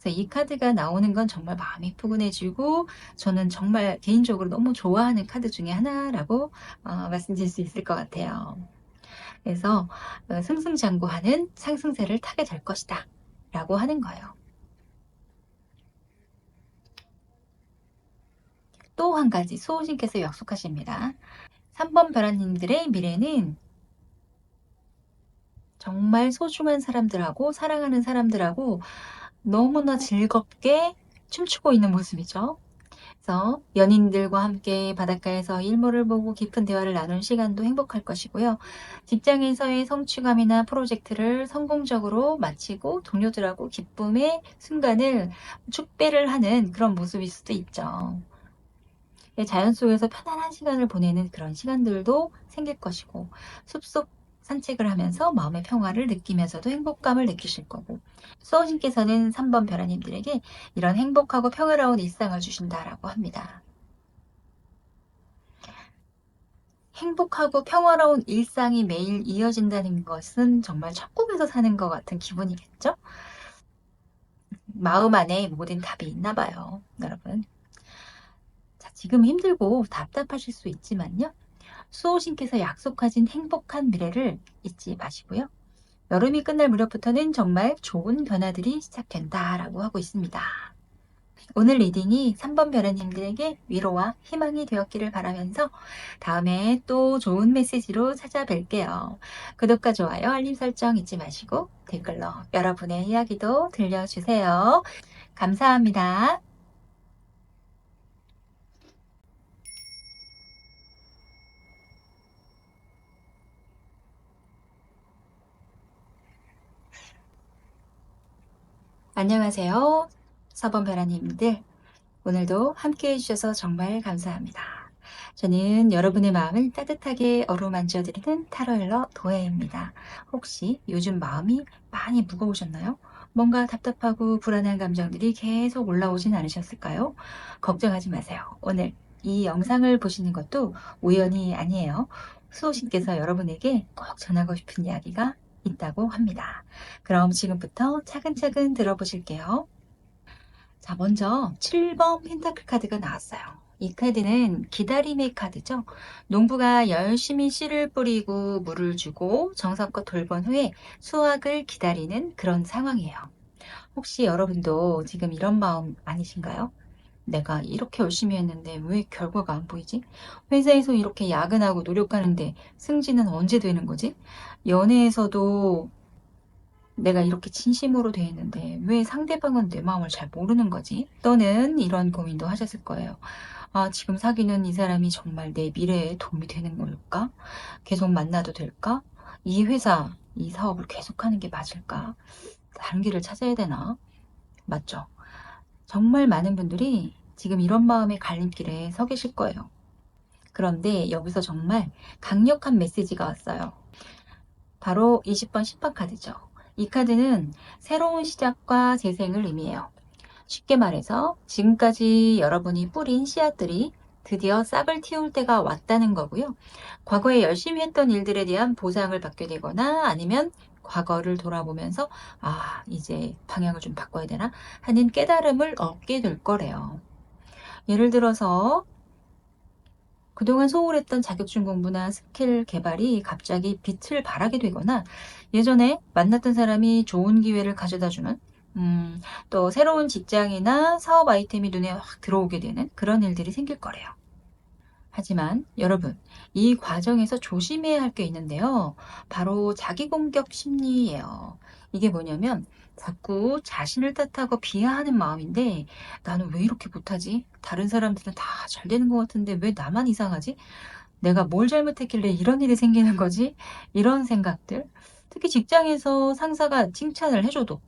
그래서 이 카드가 나오는 건 정말 마음이 푸근해지고 저는 정말 개인적으로 너무 좋아하는 카드 중에 하나라고 말씀드릴 수 있을 것 같아요. 그래서 승승장구하는 상승세를 타게 될 것이다 라고 하는 거예요. 또 한 가지 수호신께서 약속하십니다. 3번 벼라님들의 미래는 정말 소중한 사람들하고 사랑하는 사람들하고 너무나 즐겁게 춤추고 있는 모습이죠. 그래서 연인들과 함께 바닷가에서 일몰을 보고 깊은 대화를 나눈 시간도 행복할 것이고요. 직장에서의 성취감이나 프로젝트를 성공적으로 마치고 동료들하고 기쁨의 순간을 축배를 하는 그런 모습일 수도 있죠. 자연 속에서 편안한 시간을 보내는 그런 시간들도 생길 것이고 숲속 산책을 하면서 마음의 평화를 느끼면서도 행복감을 느끼실 거고, 수호신께서는 3번 벼라님들에게 이런 행복하고 평화로운 일상을 주신다라고 합니다. 행복하고 평화로운 일상이 매일 이어진다는 것은 정말 천국에서 사는 것 같은 기분이겠죠? 마음 안에 모든 답이 있나 봐요, 여러분. 자, 지금 힘들고 답답하실 수 있지만요. 수호신께서 약속하신 행복한 미래를 잊지 마시고요. 여름이 끝날 무렵부터는 정말 좋은 변화들이 시작된다라고 하고 있습니다. 오늘 리딩이 3번 벼라님들에게 위로와 희망이 되었기를 바라면서 다음에 또 좋은 메시지로 찾아뵐게요. 구독과 좋아요, 알림 설정 잊지 마시고 댓글로 여러분의 이야기도 들려주세요. 감사합니다. 안녕하세요. 4번 벼라님들. 오늘도 함께 해주셔서 정말 감사합니다. 저는 여러분의 마음을 따뜻하게 어루만져 드리는 타로일러 도혜입니다. 혹시 요즘 마음이 많이 무거우셨나요? 뭔가 답답하고 불안한 감정들이 계속 올라오진 않으셨을까요? 걱정하지 마세요. 오늘 이 영상을 보시는 것도 우연이 아니에요. 수호신께서 여러분에게 꼭 전하고 싶은 이야기가 있다고 합니다. 그럼 지금부터 차근차근 들어보실게요. 자, 먼저 7번 펜타클 카드가 나왔어요. 이 카드는 기다림의 카드죠. 농부가 열심히 씨를 뿌리고 물을 주고 정성껏 돌본 후에 수확을 기다리는 그런 상황이에요. 혹시 여러분도 지금 이런 마음 아니신가요? 내가 이렇게 열심히 했는데 왜 결과가 안 보이지? 회사에서 이렇게 야근하고 노력하는데 승진은 언제 되는 거지? 연애에서도 내가 이렇게 진심으로 대했는데 왜 상대방은 내 마음을 잘 모르는 거지? 또는 이런 고민도 하셨을 거예요. 아, 지금 사귀는 이 사람이 정말 내 미래에 도움이 되는 걸까? 계속 만나도 될까? 이 회사, 이 사업을 계속하는 게 맞을까? 다른 길을 찾아야 되나? 맞죠? 정말 많은 분들이 지금 이런 마음의 갈림길에 서 계실 거예요. 그런데 여기서 정말 강력한 메시지가 왔어요. 바로 20번 심판 카드죠. 이 카드는 새로운 시작과 재생을 의미해요. 쉽게 말해서 지금까지 여러분이 뿌린 씨앗들이 드디어 싹을 틔울 때가 왔다는 거고요. 과거에 열심히 했던 일들에 대한 보상을 받게 되거나 아니면 과거를 돌아보면서 아, 이제 방향을 좀 바꿔야 되나 하는 깨달음을 얻게 될 거래요. 예를 들어서 그동안 소홀했던 자격증 공부나 스킬 개발이 갑자기 빛을 발하게 되거나 예전에 만났던 사람이 좋은 기회를 가져다주는 또 새로운 직장이나 사업 아이템이 눈에 확 들어오게 되는 그런 일들이 생길 거래요. 하지만 여러분, 이 과정에서 조심해야 할 게 있는데요. 바로 자기 공격 심리예요. 이게 뭐냐면 자꾸 자신을 탓하고 비하하는 마음인데 나는 왜 이렇게 못하지? 다른 사람들은 다 잘 되는 것 같은데 왜 나만 이상하지? 내가 뭘 잘못했길래 이런 일이 생기는 거지? 이런 생각들. 특히 직장에서 상사가 칭찬을 해줘도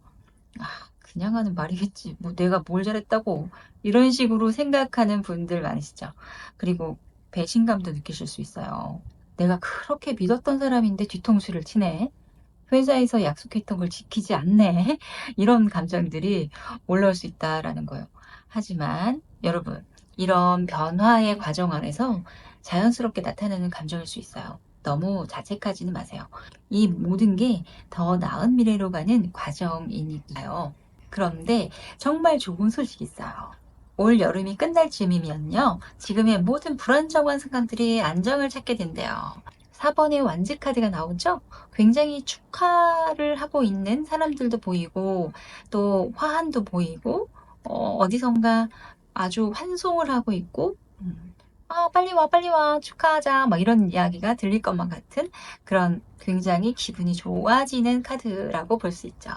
아, 그냥 하는 말이겠지. 뭐 내가 뭘 잘했다고. 이런 식으로 생각하는 분들 많으시죠. 그리고 배신감도 느끼실 수 있어요. 내가 그렇게 믿었던 사람인데 뒤통수를 치네. 회사에서 약속했던 걸 지키지 않네. 이런 감정들이 올라올 수 있다라는 거예요. 하지만 여러분, 이런 변화의 과정 안에서 자연스럽게 나타나는 감정일 수 있어요. 너무 자책하지는 마세요. 이 모든 게 더 나은 미래로 가는 과정이니까요. 그런데 정말 좋은 소식이 있어요. 올 여름이 끝날 즈음이면요. 지금의 모든 불안정한 생각들이 안정을 찾게 된대요. 4번의 완즈 카드가 나오죠? 굉장히 축하를 하고 있는 사람들도 보이고, 또 화환도 보이고, 어디선가 아주 환송을 하고 있고, 아, 빨리 와, 축하하자, 막 이런 이야기가 들릴 것만 같은 그런 굉장히 기분이 좋아지는 카드라고 볼 수 있죠.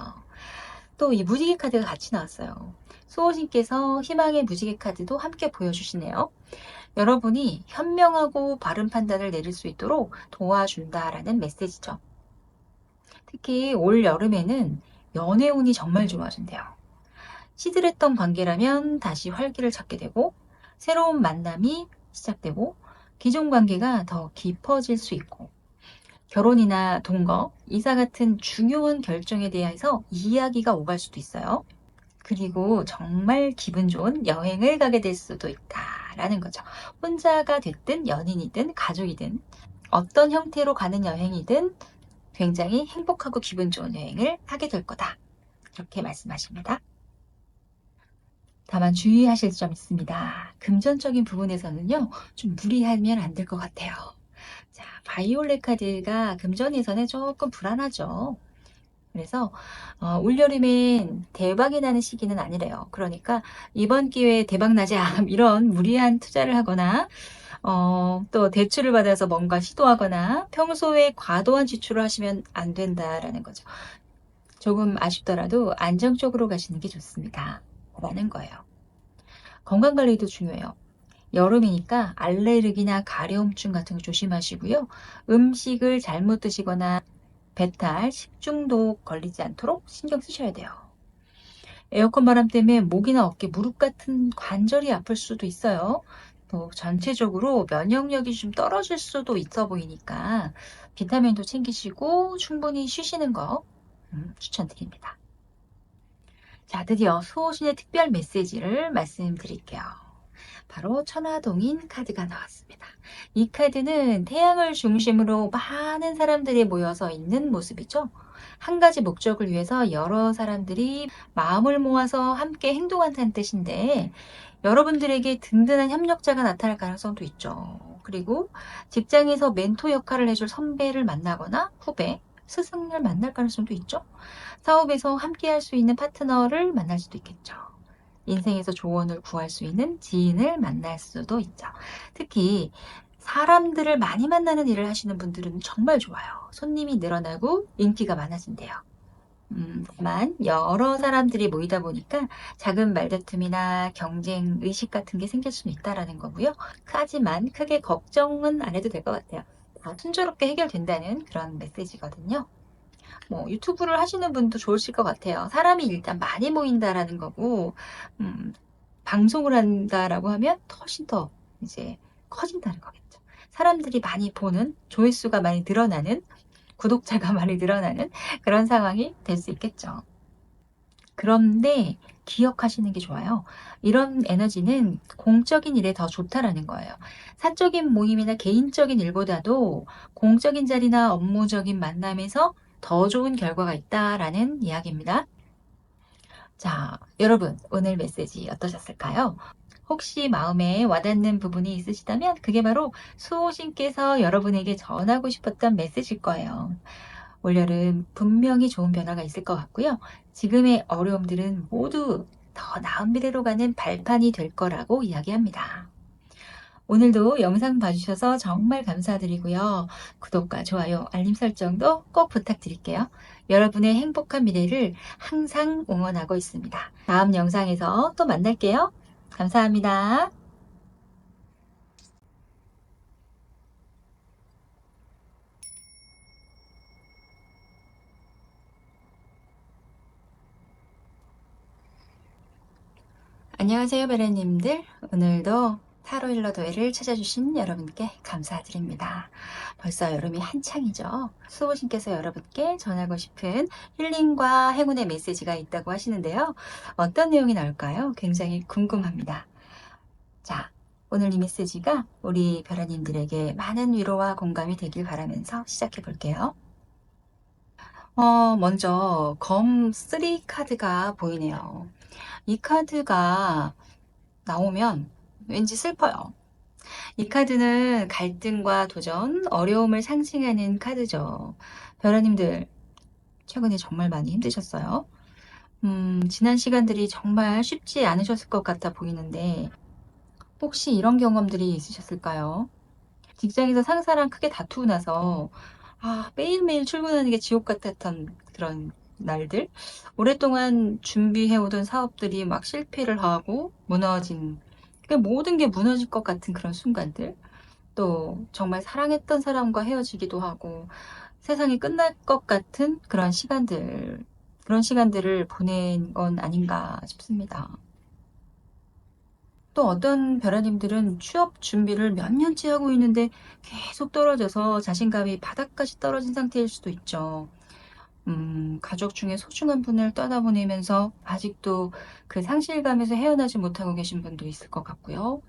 또 이 무지개 카드가 같이 나왔어요. 수호신께서 희망의 무지개 카드도 함께 보여주시네요. 여러분이 현명하고 바른 판단을 내릴 수 있도록 도와준다라는 메시지죠. 특히 올 여름에는 연애운이 정말 좋아진대요. 시들했던 관계라면 다시 활기를 찾게 되고 새로운 만남이 시작되고 기존 관계가 더 깊어질 수 있고 결혼이나 동거, 이사 같은 중요한 결정에 대해서 이야기가 오갈 수도 있어요. 그리고 정말 기분 좋은 여행을 가게 될 수도 있다라는 거죠. 혼자가 됐든 연인이든 가족이든 어떤 형태로 가는 여행이든 굉장히 행복하고 기분 좋은 여행을 하게 될 거다. 이렇게 말씀하십니다. 다만 주의하실 점 있습니다. 금전적인 부분에서는요, 좀 무리하면 안 될 것 같아요. 자, 바이올렛 카드가 금전에서는 조금 불안하죠. 그래서 올여름엔 대박이 나는 시기는 아니래요. 그러니까 이번 기회에 대박 나자 이런 무리한 투자를 하거나 또 대출을 받아서 뭔가 시도하거나 평소에 과도한 지출을 하시면 안 된다라는 거죠. 조금 아쉽더라도 안정적으로 가시는 게 좋습니다. 라는 거예요. 건강 관리도 중요해요. 여름이니까 알레르기나 가려움증 같은 거 조심하시고요. 음식을 잘못 드시거나 배탈, 식중독 걸리지 않도록 신경 쓰셔야 돼요. 에어컨 바람 때문에 목이나 어깨, 무릎 같은 관절이 아플 수도 있어요. 또 전체적으로 면역력이 좀 떨어질 수도 있어 보이니까 비타민도 챙기시고 충분히 쉬시는 거 추천드립니다. 자, 드디어 수호신의 특별 메시지를 말씀드릴게요. 바로 천화동인 카드가 나왔습니다. 이 카드는 태양을 중심으로 많은 사람들이 모여서 있는 모습이죠. 한 가지 목적을 위해서 여러 사람들이 마음을 모아서 함께 행동한다는 뜻인데 여러분들에게 든든한 협력자가 나타날 가능성도 있죠. 그리고 직장에서 멘토 역할을 해줄 선배를 만나거나 후배, 스승을 만날 가능성도 있죠. 사업에서 함께 할 수 있는 파트너를 만날 수도 있겠죠. 인생에서 조언을 구할 수 있는 지인을 만날 수도 있죠. 특히 사람들을 많이 만나는 일을 하시는 분들은 정말 좋아요. 손님이 늘어나고 인기가 많아진대요. 다만 여러 사람들이 모이다 보니까 작은 말다툼이나 경쟁 의식 같은 게 생길 수는 있다라는 거고요. 하지만 크게 걱정은 안 해도 될 것 같아요. 다 순조롭게 해결된다는 그런 메시지거든요. 뭐 유튜브를 하시는 분도 좋으실 것 같아요. 사람이 일단 많이 모인다라는 거고, 음, 방송을 한다라고 하면 훨씬 더 이제 커진다는 거겠죠. 사람들이 많이 보는, 조회수가 많이 늘어나는, 구독자가 많이 늘어나는 그런 상황이 될 수 있겠죠. 그런데 기억하시는 게 좋아요. 이런 에너지는 공적인 일에 더 좋다라는 거예요. 사적인 모임이나 개인적인 일보다도 공적인 자리나 업무적인 만남에서 더 좋은 결과가 있다라는 이야기입니다. 자, 여러분, 오늘 메시지 어떠셨을까요? 혹시 마음에 와닿는 부분이 있으시다면 그게 바로 수호신께서 여러분에게 전하고 싶었던 메시지일 거예요. 올여름 분명히 좋은 변화가 있을 것 같고요. 지금의 어려움들은 모두 더 나은 미래로 가는 발판이 될 거라고 이야기합니다. 오늘도 영상 봐주셔서 정말 감사드리고요. 구독과 좋아요, 알림 설정도 꼭 부탁드릴게요. 여러분의 행복한 미래를 항상 응원하고 있습니다. 다음 영상에서 또 만날게요. 감사합니다. 안녕하세요, 베레님들. 오늘도 타로 힐러 도회를 찾아주신 여러분께 감사드립니다. 벌써 여름이 한창이죠. 수호신께서 여러분께 전하고 싶은 힐링과 행운의 메시지가 있다고 하시는데요. 어떤 내용이 나올까요? 굉장히 궁금합니다. 자, 오늘 이 메시지가 우리 별아님들에게 많은 위로와 공감이 되길 바라면서 시작해 볼게요. 먼저 검 3 카드가 보이네요. 이 카드가 나오면 왠지 슬퍼요. 이 카드는 갈등과 도전, 어려움을 상징하는 카드죠. 별아님들, 최근에 정말 많이 힘드셨어요. 지난 시간들이 정말 쉽지 않으셨을 것 같아 보이는데, 혹시 이런 경험들이 있으셨을까요? 직장에서 상사랑 크게 다투고 나서, 매일매일 출근하는 게 지옥 같았던 그런 날들? 오랫동안 준비해오던 사업들이 막 실패를 하고 무너진, 모든 게 무너질 것 같은 그런 순간들? 또 정말 사랑했던 사람과 헤어지기도 하고 세상이 끝날 것 같은 그런 시간들을 보낸 건 아닌가 싶습니다. 또 어떤 별아님들은 취업 준비를 몇 년째 하고 있는데 계속 떨어져서 자신감이 바닥까지 떨어진 상태일 수도 있죠. 가족 중에 소중한 분을 떠나보내면서 아직도 그 상실감에서 헤어나지 못하고 계신 분도 있을 것 같고요.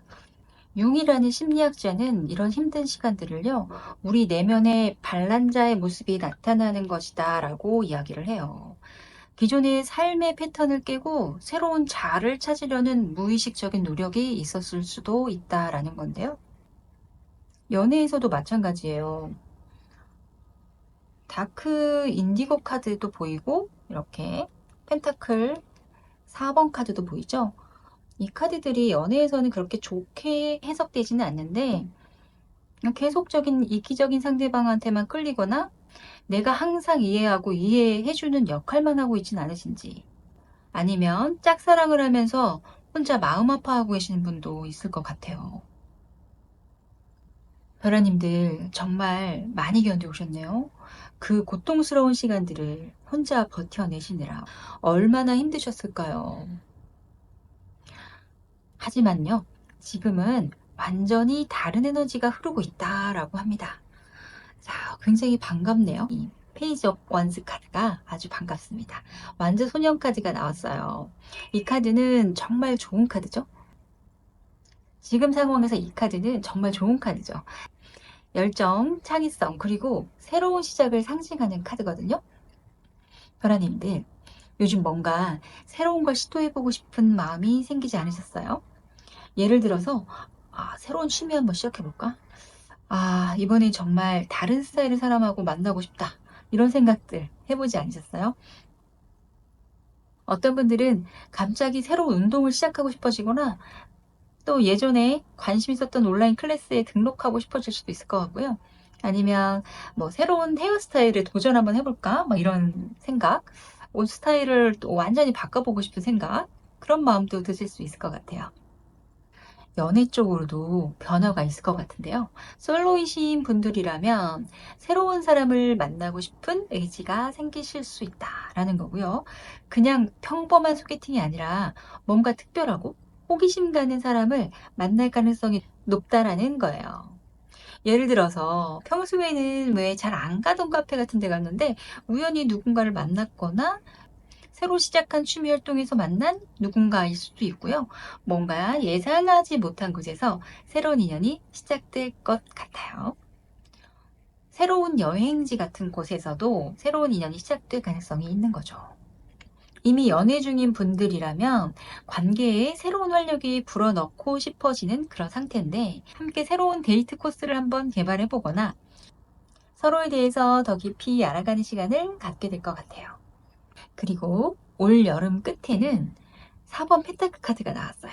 융이라는 심리학자는 이런 힘든 시간들을요, 우리 내면의 반란자의 모습이 나타나는 것이다 라고 이야기를 해요. 기존의 삶의 패턴을 깨고 새로운 자아를 찾으려는 무의식적인 노력이 있었을 수도 있다라는 건데요. 연애에서도 마찬가지예요. 다크 인디고 카드도 보이고, 이렇게 펜타클 4번 카드도 보이죠? 이 카드들이 연애에서는 그렇게 좋게 해석되지는 않는데, 계속적인 이기적인 상대방한테만 끌리거나 내가 항상 이해하고 이해해주는 역할만 하고 있진 않으신지, 아니면 짝사랑을 하면서 혼자 마음 아파하고 계시는 분도 있을 것 같아요. 별아님들 정말 많이 견뎌오셨네요. 그 고통스러운 시간들을 혼자 버텨내시느라 얼마나 힘드셨을까요? 하지만요, 지금은 완전히 다른 에너지가 흐르고 있다라고 합니다. 자, 굉장히 반갑네요. 이 페이지 업 원스 카드가 아주 반갑습니다. 완전 소년 카드가 나왔어요. 이 카드는 정말 좋은 카드죠. 지금 상황에서 이 카드는 정말 좋은 카드죠. 열정, 창의성, 그리고 새로운 시작을 상징하는 카드거든요. 별아님들, 요즘 뭔가 새로운 걸 시도해보고 싶은 마음이 생기지 않으셨어요? 예를 들어서, 새로운 취미 한번 시작해볼까? 이번엔 정말 다른 스타일의 사람하고 만나고 싶다. 이런 생각들 해보지 않으셨어요? 어떤 분들은 갑자기 새로운 운동을 시작하고 싶어지거나 또 예전에 관심 있었던 온라인 클래스에 등록하고 싶어질 수도 있을 것 같고요. 아니면 뭐 새로운 헤어스타일에 도전 한번 해볼까? 뭐 이런 생각, 옷 스타일을 또 완전히 바꿔보고 싶은 생각, 그런 마음도 드실 수 있을 것 같아요. 연애 쪽으로도 변화가 있을 것 같은데요. 솔로이신 분들이라면 새로운 사람을 만나고 싶은 의지가 생기실 수 있다라는 거고요. 그냥 평범한 소개팅이 아니라 뭔가 특별하고 호기심 가는 사람을 만날 가능성이 높다라는 거예요. 예를 들어서 평소에는 왜 잘 안 가던 카페 같은 데 갔는데 우연히 누군가를 만났거나 새로 시작한 취미 활동에서 만난 누군가일 수도 있고요. 뭔가 예상하지 못한 곳에서 새로운 인연이 시작될 것 같아요. 새로운 여행지 같은 곳에서도 새로운 인연이 시작될 가능성이 있는 거죠. 이미 연애 중인 분들이라면 관계에 새로운 활력이 불어넣고 싶어지는 그런 상태인데, 함께 새로운 데이트 코스를 한번 개발해 보거나 서로에 대해서 더 깊이 알아가는 시간을 갖게 될 것 같아요. 그리고 올 여름 끝에는 4번 펜타클 카드가 나왔어요.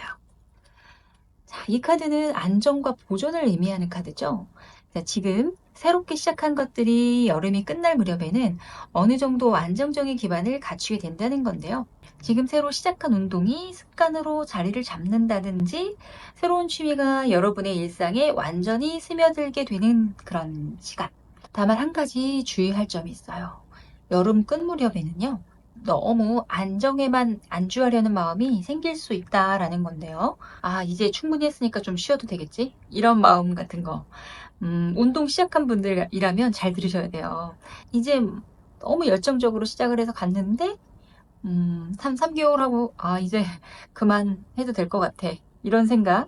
자, 이 카드는 안정과 보존을 의미하는 카드죠. 자, 지금 새롭게 시작한 것들이 여름이 끝날 무렵에는 어느 정도 안정적인 기반을 갖추게 된다는 건데요. 지금 새로 시작한 운동이 습관으로 자리를 잡는다든지 새로운 취미가 여러분의 일상에 완전히 스며들게 되는 그런 시간. 다만 한 가지 주의할 점이 있어요. 여름 끝 무렵에는요, 너무 안정에만 안주하려는 마음이 생길 수 있다라는 건데요. 이제 충분히 했으니까 좀 쉬어도 되겠지? 이런 마음 같은 거. 운동 시작한 분들이라면 잘 들으셔야 돼요. 이제 너무 열정적으로 시작을 해서 갔는데, 3개월 하고, 이제 그만해도 될 것 같아. 이런 생각.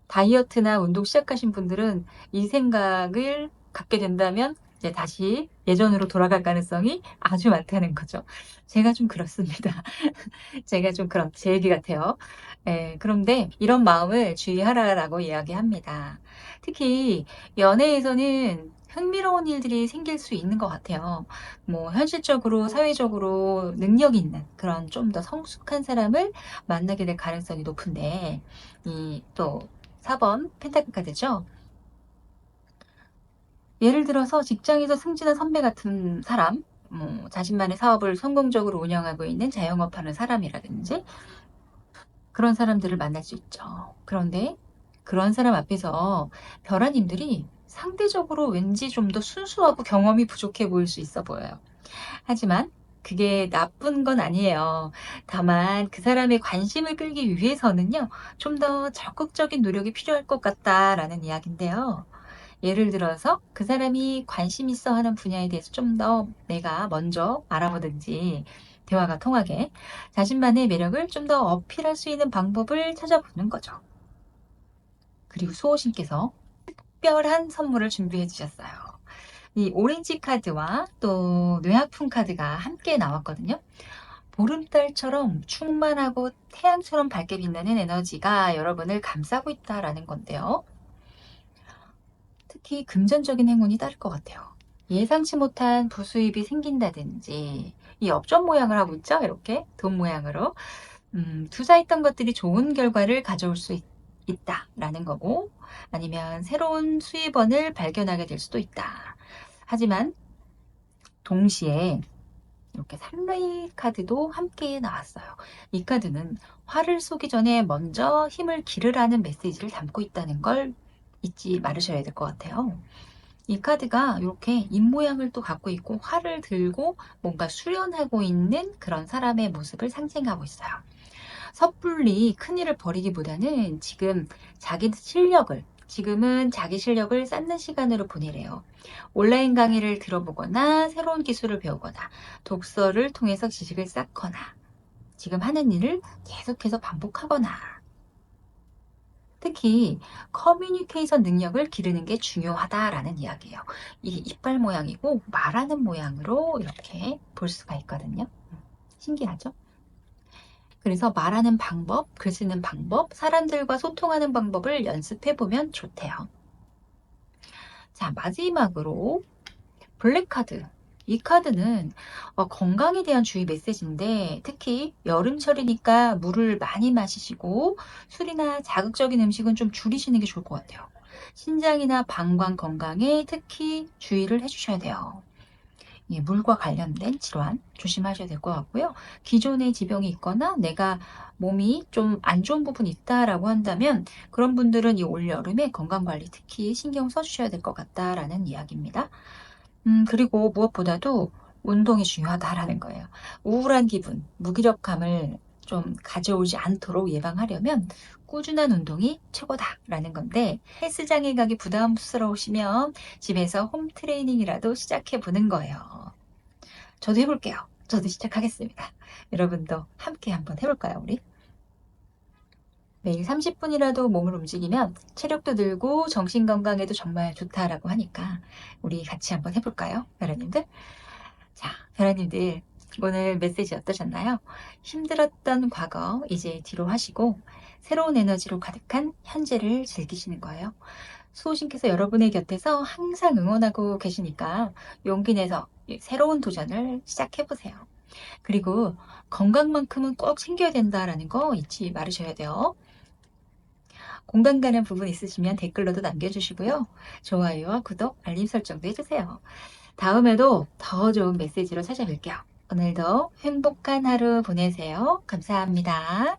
다이어트나 운동 시작하신 분들은 이 생각을 갖게 된다면 이제 다시 예전으로 돌아갈 가능성이 아주 많다는 거죠. 제가 좀 그렇습니다. 제가 좀 그런 제 얘기 같아요. 예, 그런데 이런 마음을 주의하라라고 이야기합니다. 특히 연애에서는 흥미로운 일들이 생길 수 있는 것 같아요. 뭐 현실적으로 사회적으로 능력 있는 그런 좀 더 성숙한 사람을 만나게 될 가능성이 높은데, 이 또 4번 펜타클 카드죠. 예를 들어서 직장에서 승진한 선배 같은 사람, 뭐 자신만의 사업을 성공적으로 운영하고 있는 자영업하는 사람이라든지 그런 사람들을 만날 수 있죠. 그런데 그런 사람 앞에서 별아님들이 상대적으로 왠지 좀 더 순수하고 경험이 부족해 보일 수 있어 보여요. 하지만 그게 나쁜 건 아니에요. 다만 그 사람의 관심을 끌기 위해서는요, 좀 더 적극적인 노력이 필요할 것 같다라는 이야기인데요. 예를 들어서 그 사람이 관심 있어 하는 분야에 대해서 좀 더 내가 먼저 알아보든지 대화가 통하게 자신만의 매력을 좀 더 어필할 수 있는 방법을 찾아보는 거죠. 그리고 수호신께서 특별한 선물을 준비해 주셨어요. 이 오렌지 카드와 또 뇌아픈 카드가 함께 나왔거든요. 보름달처럼 충만하고 태양처럼 밝게 빛나는 에너지가 여러분을 감싸고 있다라는 건데요. 특히 금전적인 행운이 따를 것 같아요. 예상치 못한 부수입이 생긴다든지 이 업종 모양을 하고 있죠. 이렇게 돈 모양으로 투자했던 것들이 좋은 결과를 가져올 수 있다라는 거고 아니면 새로운 수입원을 발견하게 될 수도 있다. 하지만 동시에 이렇게 삼레이 카드도 함께 나왔어요. 이 카드는 화를 쏘기 전에 먼저 힘을 기르라는 메시지를 담고 있다는 걸 잊지 말으셔야 될 것 같아요. 이 카드가 이렇게 입모양을 또 갖고 있고 활을 들고 뭔가 수련하고 있는 그런 사람의 모습을 상징하고 있어요. 섣불리 큰일을 벌이기보다는 지금은 자기 실력을 쌓는 시간으로 보내래요. 온라인 강의를 들어보거나 새로운 기술을 배우거나 독서를 통해서 지식을 쌓거나 지금 하는 일을 계속해서 반복하거나 특히 커뮤니케이션 능력을 기르는 게 중요하다라는 이야기예요. 이게 이빨 모양이고 말하는 모양으로 이렇게 볼 수가 있거든요. 신기하죠? 그래서 말하는 방법, 글 쓰는 방법, 사람들과 소통하는 방법을 연습해 보면 좋대요. 자, 마지막으로 블랙카드. 이 카드는 건강에 대한 주의 메시지인데 특히 여름철이니까 물을 많이 마시시고 술이나 자극적인 음식은 좀 줄이시는 게 좋을 것 같아요. 신장이나 방광 건강에 특히 주의를 해주셔야 돼요. 예, 물과 관련된 질환 조심하셔야 될 것 같고요. 기존에 지병이 있거나 내가 몸이 좀 안 좋은 부분이 있다라고 한다면 그런 분들은 이 올여름에 건강관리 특히 신경 써주셔야 될 것 같다라는 이야기입니다. 그리고 무엇보다도 운동이 중요하다라는 거예요. 우울한 기분, 무기력감을 좀 가져오지 않도록 예방하려면 꾸준한 운동이 최고다라는 건데 헬스장에 가기 부담스러우시면 집에서 홈 트레이닝이라도 시작해 보는 거예요. 저도 해볼게요. 저도 시작하겠습니다. 여러분도 함께 한번 해볼까요, 우리? 매일 30분이라도 몸을 움직이면 체력도 늘고 정신 건강에도 정말 좋다라고 하니까 우리 같이 한번 해볼까요, 베라님들? 자, 베라님들 오늘 메시지 어떠셨나요? 힘들었던 과거 이제 뒤로 하시고 새로운 에너지로 가득한 현재를 즐기시는 거예요. 수호신께서 여러분의 곁에서 항상 응원하고 계시니까 용기 내서 새로운 도전을 시작해보세요. 그리고 건강만큼은 꼭 챙겨야 된다라는 거 잊지 말으셔야 돼요. 공감 가는 부분 있으시면 댓글로도 남겨주시고요. 좋아요와 구독, 알림 설정도 해주세요. 다음에도 더 좋은 메시지로 찾아뵐게요. 오늘도 행복한 하루 보내세요. 감사합니다.